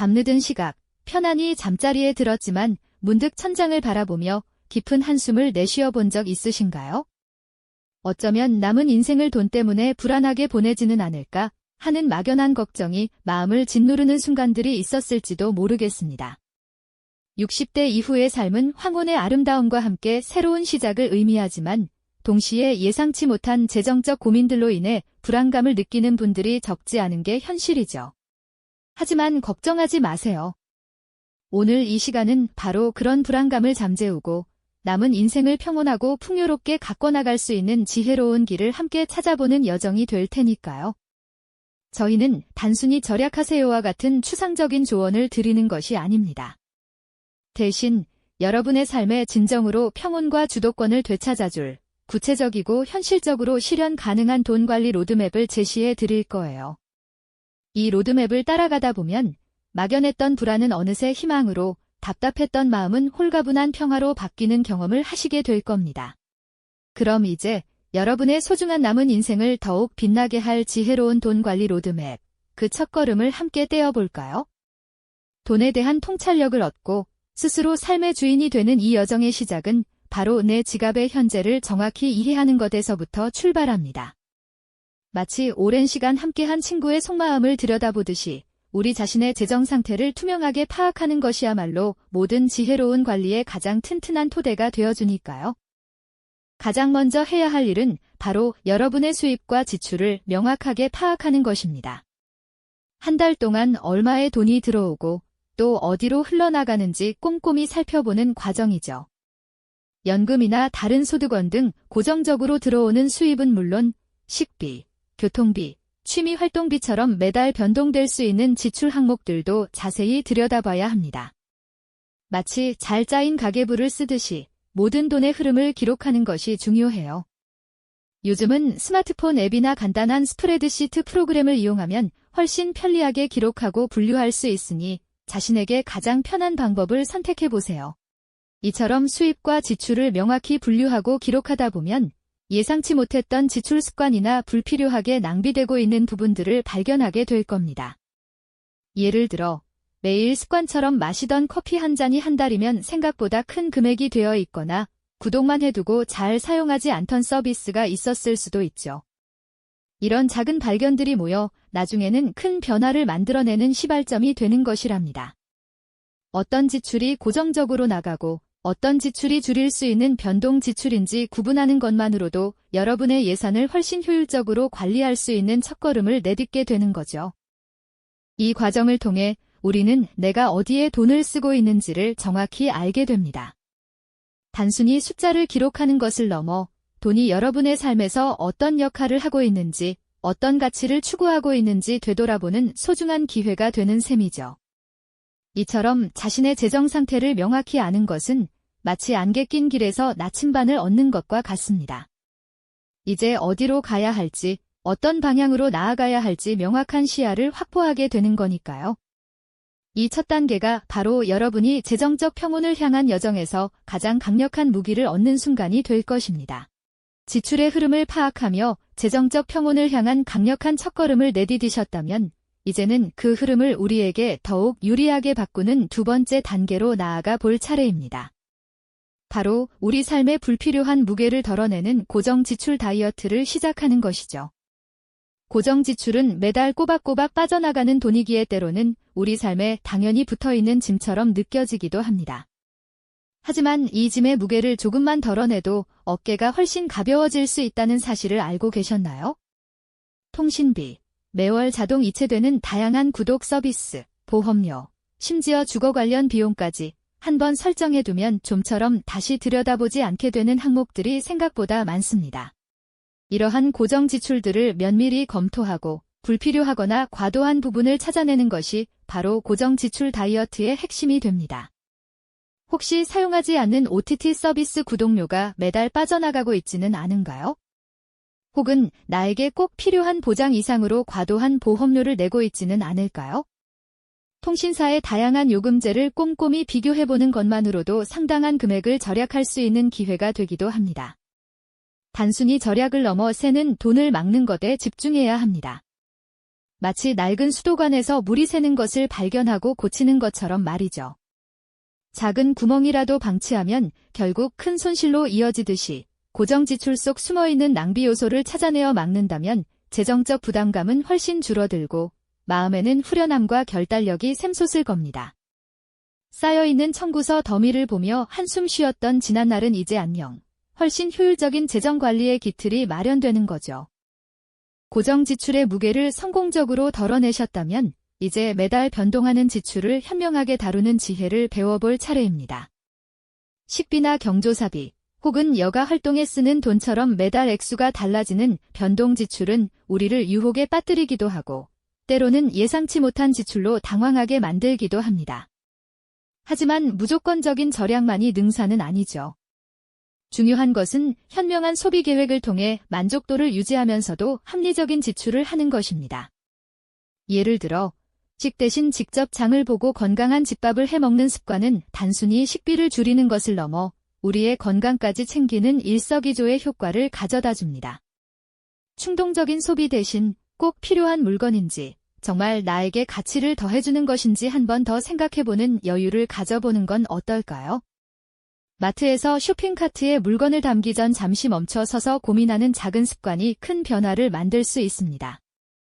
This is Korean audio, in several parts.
밤늦은 시각, 편안히 잠자리에 들었지만 문득 천장을 바라보며 깊은 한숨을 내쉬어 본 적 있으신가요? 어쩌면 남은 인생을 돈 때문에 불안하게 보내지는 않을까 하는 막연한 걱정이 마음을 짓누르는 순간들이 있었을지도 모르겠습니다. 60대 이후의 삶은 황혼의 아름다움과 함께 새로운 시작을 의미하지만 동시에 예상치 못한 재정적 고민들로 인해 불안감을 느끼는 분들이 적지 않은 게 현실이죠. 하지만 걱정하지 마세요. 오늘 이 시간은 바로 그런 불안감을 잠재우고 남은 인생을 평온하고 풍요롭게 가꿔나갈 수 있는 지혜로운 길을 함께 찾아보는 여정이 될 테니까요. 저희는 단순히 절약하세요와 같은 추상적인 조언을 드리는 것이 아닙니다. 대신 여러분의 삶에 진정으로 평온과 주도권을 되찾아줄 구체적이고 현실적으로 실현 가능한 돈 관리 로드맵을 제시해 드릴 거예요. 이 로드맵을 따라가다 보면 막연했던 불안은 어느새 희망으로, 답답했던 마음은 홀가분한 평화로 바뀌는 경험을 하시게 될 겁니다. 그럼 이제 여러분의 소중한 남은 인생을 더욱 빛나게 할 지혜로운 돈 관리 로드맵, 그 첫걸음을 함께 떼어볼까요? 돈에 대한 통찰력을 얻고 스스로 삶의 주인이 되는 이 여정의 시작은 바로 내 지갑의 현재를 정확히 이해하는 것에서부터 출발합니다. 마치 오랜 시간 함께한 친구의 속마음을 들여다보듯이 우리 자신의 재정 상태를 투명하게 파악하는 것이야말로 모든 지혜로운 관리의 가장 튼튼한 토대가 되어주니까요. 가장 먼저 해야 할 일은 바로 여러분의 수입과 지출을 명확하게 파악하는 것입니다. 한 달 동안 얼마의 돈이 들어오고 또 어디로 흘러나가는지 꼼꼼히 살펴보는 과정이죠. 연금이나 다른 소득원 등 고정적으로 들어오는 수입은 물론 식비, 교통비, 취미활동비처럼 매달 변동될 수 있는 지출 항목들도 자세히 들여다봐야 합니다. 마치 잘 짜인 가계부를 쓰듯이 모든 돈의 흐름을 기록하는 것이 중요해요. 요즘은 스마트폰 앱이나 간단한 스프레드시트 프로그램을 이용하면 훨씬 편리하게 기록하고 분류할 수 있으니 자신에게 가장 편한 방법을 선택해보세요. 이처럼 수입과 지출을 명확히 분류하고 기록하다 보면 예상치 못했던 지출 습관이나 불필요하게 낭비되고 있는 부분들을 발견하게 될 겁니다. 예를 들어 매일 습관처럼 마시던 커피 한 잔이 한 달이면 생각보다 큰 금액이 되어 있거나 구독만 해두고 잘 사용하지 않던 서비스가 있었을 수도 있죠. 이런 작은 발견들이 모여 나중에는 큰 변화를 만들어내는 시발점이 되는 것이랍니다. 어떤 지출이 고정적으로 나가고 어떤 지출이 줄일 수 있는 변동 지출인지 구분하는 것만으로도 여러분의 예산을 훨씬 효율적으로 관리할 수 있는 첫걸음을 내딛게 되는 거죠. 이 과정을 통해 우리는 내가 어디에 돈을 쓰고 있는지를 정확히 알게 됩니다. 단순히 숫자를 기록하는 것을 넘어 돈이 여러분의 삶에서 어떤 역할을 하고 있는지, 어떤 가치를 추구하고 있는지 되돌아보는 소중한 기회가 되는 셈이죠. 이처럼 자신의 재정 상태를 명확히 아는 것은 마치 안개 낀 길에서 나침반을 얻는 것과 같습니다. 이제 어디로 가야 할지, 어떤 방향으로 나아가야 할지 명확한 시야를 확보하게 되는 거니까요. 이 첫 단계가 바로 여러분이 재정적 평온을 향한 여정에서 가장 강력한 무기를 얻는 순간이 될 것입니다. 지출의 흐름을 파악하며 재정적 평온을 향한 강력한 첫걸음을 내디디셨다면 이제는 그 흐름을 우리에게 더욱 유리하게 바꾸는 두 번째 단계로 나아가 볼 차례입니다. 바로 우리 삶의 불필요한 무게를 덜어내는 고정 지출 다이어트를 시작하는 것이죠. 고정 지출은 매달 꼬박꼬박 빠져나가는 돈이기에 때로는 우리 삶에 당연히 붙어있는 짐처럼 느껴지기도 합니다. 하지만 이 짐의 무게를 조금만 덜어내도 어깨가 훨씬 가벼워질 수 있다는 사실을 알고 계셨나요? 통신비, 매월 자동 이체되는 다양한 구독 서비스, 보험료, 심지어 주거 관련 비용까지 한번 설정해두면 좀처럼 다시 들여다보지 않게 되는 항목들이 생각보다 많습니다. 이러한 고정 지출들을 면밀히 검토하고 불필요하거나 과도한 부분을 찾아내는 것이 바로 고정 지출 다이어트의 핵심이 됩니다. 혹시 사용하지 않는 OTT 서비스 구독료가 매달 빠져나가고 있지는 않은가요? 혹은 나에게 꼭 필요한 보장 이상으로 과도한 보험료를 내고 있지는 않을까요? 통신사의 다양한 요금제를 꼼꼼히 비교해보는 것만으로도 상당한 금액을 절약할 수 있는 기회가 되기도 합니다. 단순히 절약을 넘어 새는 돈을 막는 것에 집중해야 합니다. 마치 낡은 수도관에서 물이 새는 것을 발견하고 고치는 것처럼 말이죠. 작은 구멍이라도 방치하면 결국 큰 손실로 이어지듯이 고정 지출 속 숨어있는 낭비 요소를 찾아내어 막는다면 재정적 부담감은 훨씬 줄어들고 마음에는 후련함과 결단력이 샘솟을 겁니다. 쌓여있는 청구서 더미를 보며 한숨 쉬었던 지난날은 이제 안녕. 훨씬 효율적인 재정관리의 기틀이 마련되는 거죠. 고정 지출의 무게를 성공적으로 덜어내셨다면 이제 매달 변동하는 지출을 현명하게 다루는 지혜를 배워볼 차례입니다. 식비나 경조사비 혹은 여가 활동에 쓰는 돈처럼 매달 액수가 달라지는 변동 지출은 우리를 유혹에 빠뜨리기도 하고 때로는 예상치 못한 지출로 당황하게 만들기도 합니다. 하지만 무조건적인 절약만이 능사는 아니죠. 중요한 것은 현명한 소비 계획을 통해 만족도를 유지하면서도 합리적인 지출을 하는 것입니다. 예를 들어 식 대신 직접 장을 보고 건강한 집밥을 해먹는 습관은 단순히 식비를 줄이는 것을 넘어 우리의 건강까지 챙기는 일석이조의 효과를 가져다 줍니다. 충동적인 소비 대신 꼭 필요한 물건인지 정말 나에게 가치를 더해주는 것인지 한 번 더 생각해보는 여유를 가져보는 건 어떨까요? 마트에서 쇼핑카트에 물건을 담기 전 잠시 멈춰 서서 고민하는 작은 습관이 큰 변화를 만들 수 있습니다.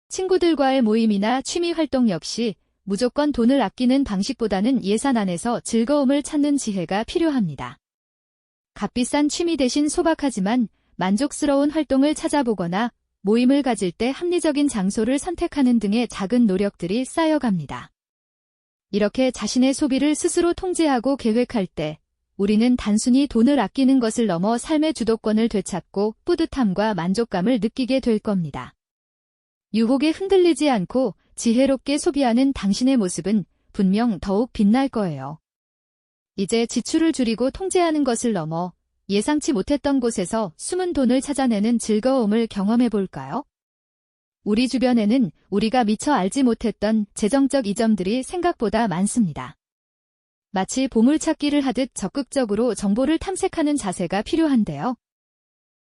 친구들과의 모임이나 취미 활동 역시 무조건 돈을 아끼는 방식보다는 예산 안에서 즐거움을 찾는 지혜가 필요합니다. 값비싼 취미 대신 소박하지만 만족스러운 활동을 찾아보거나 모임을 가질 때 합리적인 장소를 선택하는 등의 작은 노력들이 쌓여갑니다. 이렇게 자신의 소비를 스스로 통제하고 계획할 때 우리는 단순히 돈을 아끼는 것을 넘어 삶의 주도권을 되찾고 뿌듯함과 만족감을 느끼게 될 겁니다. 유혹에 흔들리지 않고 지혜롭게 소비하는 당신의 모습은 분명 더욱 빛날 거예요. 이제 지출을 줄이고 통제하는 것을 넘어 예상치 못했던 곳에서 숨은 돈을 찾아내는 즐거움을 경험해 볼까요? 우리 주변에는 우리가 미처 알지 못했던 재정적 이점들이 생각보다 많습니다. 마치 보물찾기를 하듯 적극적으로 정보를 탐색하는 자세가 필요한데요.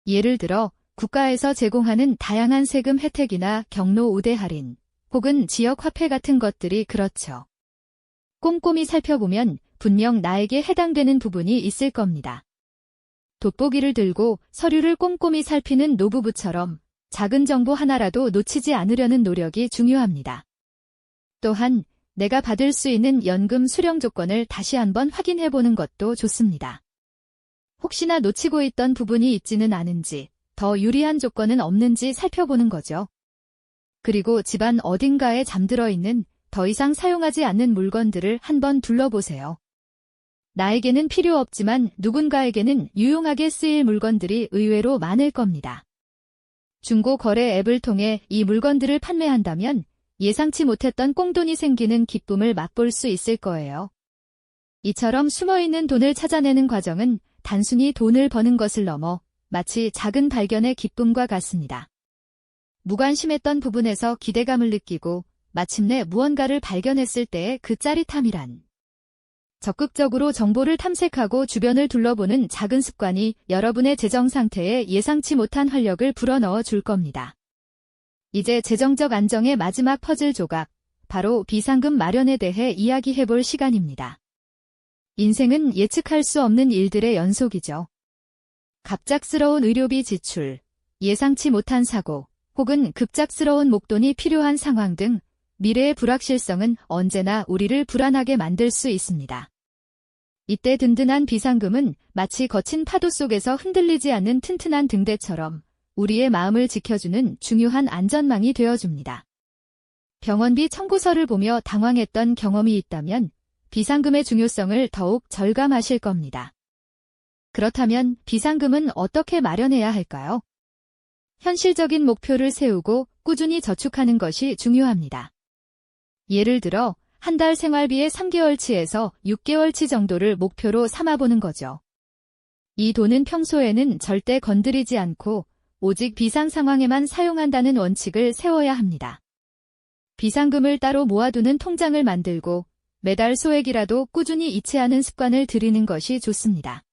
예를 들어 국가에서 제공하는 다양한 세금 혜택이나 경로 우대 할인, 혹은 지역 화폐 같은 것들이 그렇죠. 꼼꼼히 살펴보면 분명 나에게 해당되는 부분이 있을 겁니다. 돋보기를 들고 서류를 꼼꼼히 살피는 노부부처럼 작은 정보 하나라도 놓치지 않으려는 노력이 중요합니다. 또한 내가 받을 수 있는 연금 수령 조건을 다시 한번 확인해보는 것도 좋습니다. 혹시나 놓치고 있던 부분이 있지는 않은지, 더 유리한 조건은 없는지 살펴보는 거죠. 그리고 집안 어딘가에 잠들어 있는 더 이상 사용하지 않는 물건들을 한번 둘러보세요. 나에게는 필요 없지만 누군가에게는 유용하게 쓰일 물건들이 의외로 많을 겁니다. 중고 거래 앱을 통해 이 물건들을 판매한다면 예상치 못했던 꽁돈이 생기는 기쁨을 맛볼 수 있을 거예요. 이처럼 숨어있는 돈을 찾아내는 과정은 단순히 돈을 버는 것을 넘어 마치 작은 발견의 기쁨과 같습니다. 무관심했던 부분에서 기대감을 느끼고 마침내 무언가를 발견했을 때의 그 짜릿함이란. 적극적으로 정보를 탐색하고 주변을 둘러보는 작은 습관이 여러분의 재정 상태에 예상치 못한 활력을 불어넣어 줄 겁니다. 이제 재정적 안정의 마지막 퍼즐 조각, 바로 비상금 마련에 대해 이야기해볼 시간입니다. 인생은 예측할 수 없는 일들의 연속이죠. 갑작스러운 의료비 지출, 예상치 못한 사고, 혹은 급작스러운 목돈이 필요한 상황 등 미래의 불확실성은 언제나 우리를 불안하게 만들 수 있습니다. 이때 든든한 비상금은 마치 거친 파도 속에서 흔들리지 않는 튼튼한 등대처럼 우리의 마음을 지켜주는 중요한 안전망이 되어줍니다. 병원비 청구서를 보며 당황했던 경험이 있다면 비상금의 중요성을 더욱 절감하실 겁니다. 그렇다면 비상금은 어떻게 마련해야 할까요? 현실적인 목표를 세우고 꾸준히 저축하는 것이 중요합니다. 예를 들어 한 달 생활비의 3개월치에서 6개월치 정도를 목표로 삼아보는 거죠. 이 돈은 평소에는 절대 건드리지 않고 오직 비상 상황에만 사용한다는 원칙을 세워야 합니다. 비상금을 따로 모아두는 통장을 만들고 매달 소액이라도 꾸준히 이체하는 습관을 들이는 것이 좋습니다.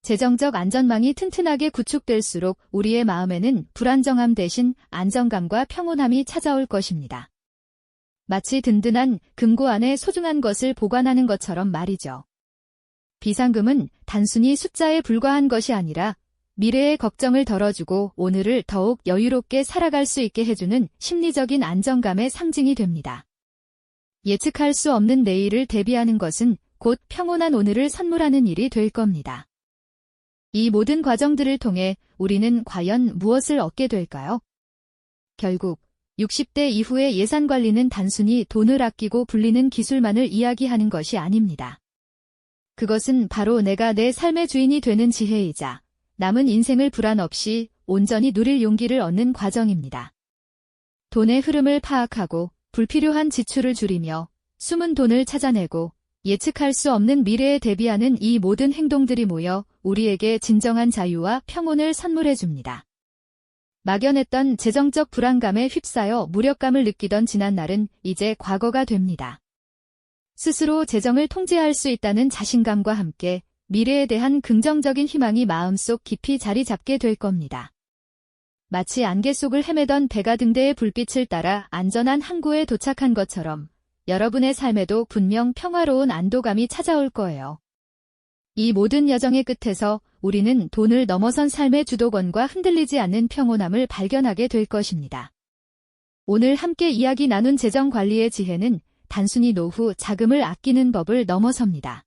재정적 안전망이 튼튼하게 구축될수록 우리의 마음에는 불안정함 대신 안정감과 평온함이 찾아올 것입니다. 마치 든든한 금고 안에 소중한 것을 보관하는 것처럼 말이죠. 비상금은 단순히 숫자에 불과한 것이 아니라 미래의 걱정을 덜어주고 오늘을 더욱 여유롭게 살아갈 수 있게 해주는 심리적인 안정감의 상징이 됩니다. 예측할 수 없는 내일을 대비하는 것은 곧 평온한 오늘을 선물하는 일이 될 겁니다. 이 모든 과정들을 통해 우리는 과연 무엇을 얻게 될까요? 결국 60대 이후의 예산 관리는 단순히 돈을 아끼고 불리는 기술만을 이야기하는 것이 아닙니다. 그것은 바로 내가 내 삶의 주인이 되는 지혜이자 남은 인생을 불안 없이 온전히 누릴 용기를 얻는 과정입니다. 돈의 흐름을 파악하고 불필요한 지출을 줄이며 숨은 돈을 찾아내고 예측할 수 없는 미래에 대비하는 이 모든 행동들이 모여 우리에게 진정한 자유와 평온을 선물해 줍니다. 막연했던 재정적 불안감에 휩싸여 무력감을 느끼던 지난날은 이제 과거가 됩니다. 스스로 재정을 통제할 수 있다는 자신감과 함께 미래에 대한 긍정적인 희망이 마음속 깊이 자리 잡게 될 겁니다. 마치 안개 속을 헤매던 배가 등대의 불빛을 따라 안전한 항구에 도착한 것처럼 여러분의 삶에도 분명 평화로운 안도감이 찾아올 거예요. 이 모든 여정의 끝에서 우리는 돈을 넘어선 삶의 주도권과 흔들리지 않는 평온함을 발견하게 될 것입니다. 오늘 함께 이야기 나눈 재정 관리의 지혜는 단순히 노후 자금을 아끼는 법을 넘어섭니다.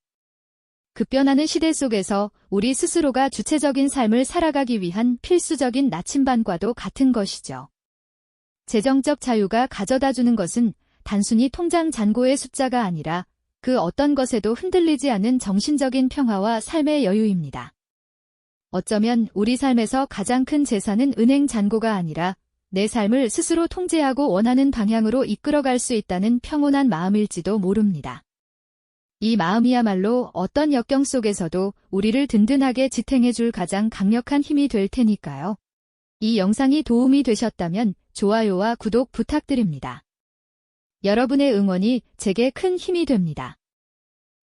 급변하는 시대 속에서 우리 스스로가 주체적인 삶을 살아가기 위한 필수적인 나침반과도 같은 것이죠. 재정적 자유가 가져다주는 것은 단순히 통장 잔고의 숫자가 아니라 그 어떤 것에도 흔들리지 않는 정신적인 평화와 삶의 여유입니다. 어쩌면 우리 삶에서 가장 큰 재산은 은행 잔고가 아니라 내 삶을 스스로 통제하고 원하는 방향으로 이끌어갈 수 있다는 평온한 마음일지도 모릅니다. 이 마음이야말로 어떤 역경 속에서도 우리를 든든하게 지탱해줄 가장 강력한 힘이 될 테니까요. 이 영상이 도움이 되셨다면 좋아요와 구독 부탁드립니다. 여러분의 응원이 제게 큰 힘이 됩니다.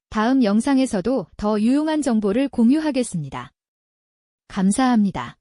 다음 영상에서도 더 유용한 정보를 공유하겠습니다. 감사합니다.